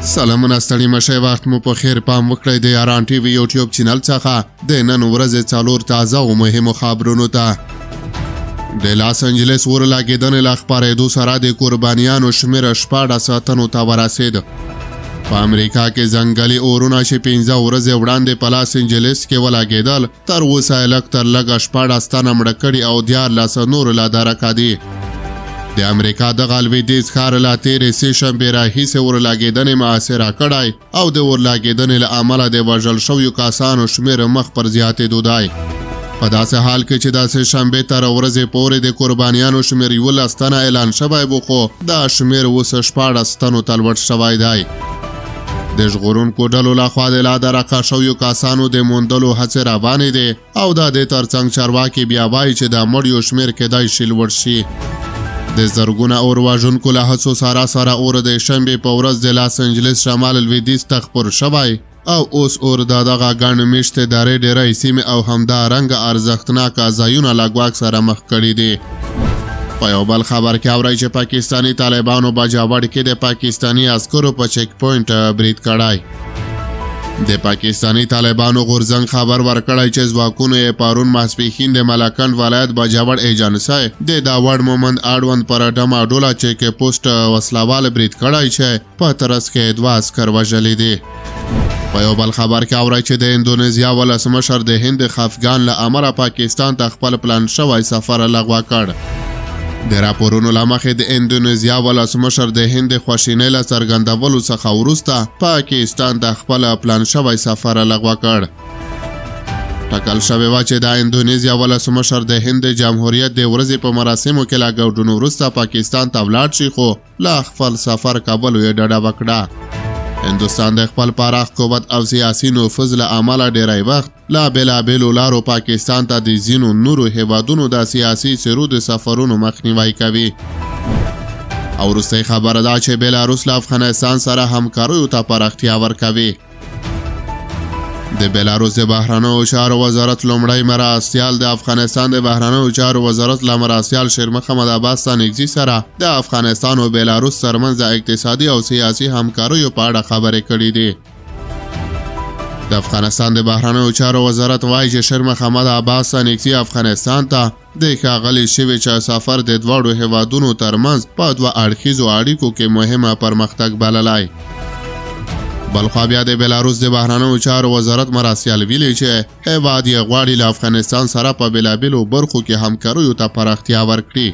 سلامونه ستړي مشئ وخت مو په خیر پام وکړئ د یاران ټي وي یوټیوب چینل څخه د نن ورځې څلور تازه او مهمو خبرونو ته د لاس انجلس ورلاګېدنې له خپرېدو سره د قربانیانو شمېر 14 تنو ته ورسېد. په امریکا کې ځنګلي اورونه چې 15 ورځې وړاندې په لاس انجلس کې ولګېدل تر اوسه یې لږ تر لږه 14 تنه مړه کړي او 14 نور لا درکه دي. د امریکا دغه لویدیځ ښار لا تېرې سې شنبې راهیسې ورلاګېدنې محاصره کړی او د ورلاګېدنې له امله د وژل شویو کسانو شمېر مخ پر زیاتېدو دی. په داسې حال کې چې د سې شنبې تر ورځې پورې د قربانیانو شمېر 11 تنه اعلان شوی و خو دا شمېر اوس 14 تنو ته لوړ شوی دی. د ژغورونکو ډلو لخوا د لا درکه شویو کسانو د موندلو هڅې روانې دي او دا د ترڅنګ چارواکي بیا وایي چې د مړیو شمېر کیدای شي لوړ شي. د زرګونه اور وژونکو له هڅو سره اور د شنبې په ورځ د لاس انجلس شمال لویدیځ ته خپور شوی او اوس اور د دغه ګڼ میشتې درې ډېری سیمې او همدارنګه ارزښتناکه ځایونه له ګواښ سره مخ کړي دي. په یو بل خبر کې اورئ چې پاکستاني طالبانو باجوړ کې د پاکستاني عسکرو په چیک پوینټ برید کړی. د پاکستاني طالبانو غورځنګ خبر ورکړی چې ځواکونو یې پرون ماسپښین د ملاکنډ ولایت باجوړ ایجنسۍ د داوړ مومند اړوند پر ډماډوله چیک پوسټ وسلوال برید کړی چې په ترڅ کې 2 عسکر وژلي دي. په یو بل خبر کې اورئ چې د اندونیزیا ولسمشر د هند خفګان له امله پاکستان ته خپل پلان شوی سفر لغوه کړ. د راپورونو له مخې د اندونیزیا ولسمشر د هند خواشینۍ له څرګندولو څخه وروسته پاکستان ته خپل پلان شوی سفر لغوه کړ. ټاکل شوې وه چې د اندونیزیا ولسمشر د هند جمهوریت د ورځې په مراسمو کې له ګډون وروسته پاکستان ته ولاړ شي خو له خپل سفر کولو یې ډډه وکړه. هندوستان د خپل پراخ قوت او سیاسي نفوذ له امله ډیری وخت لا بېلابېلو لارو پاکستان ته د ځینو نورو هیوادونو د سیاسي څیرو د سفرونو مخنیوی کوي. او وروستۍ خبره ده چې بیلاروس له افغانستان سره همکاریو ته پراختیا ورکوي. د بیلاروس د بهرنیو چارو وزارت لومړی مرستیال د افغانستان د بهرنیو چارو وزارت له مرستیال شیر محمد عباس ستانکزي سره د افغانستان او بیلاروس ترمنځ د اقتصادي او سیاسي همکاریو په اړه خبرې کړې دي. د افغانستان د بهرنیو چارو وزارت وایي چې شیر محمد عباس ستانکزي افغانستان ته د ښاغلي شوي چې سفر د دواړو هیوادونو ترمنځ په 2 اړخیزو اړیکو کې مهمه پرمختګ بللی. بلخوا بیا د بیلاروس د بهرنیو چارو وزارت مرستیال ویلي چې هیواد یې غواړي له افغانستان سره په بېلابېلو برخو کې همکاریو ته پراختیا ورکړي.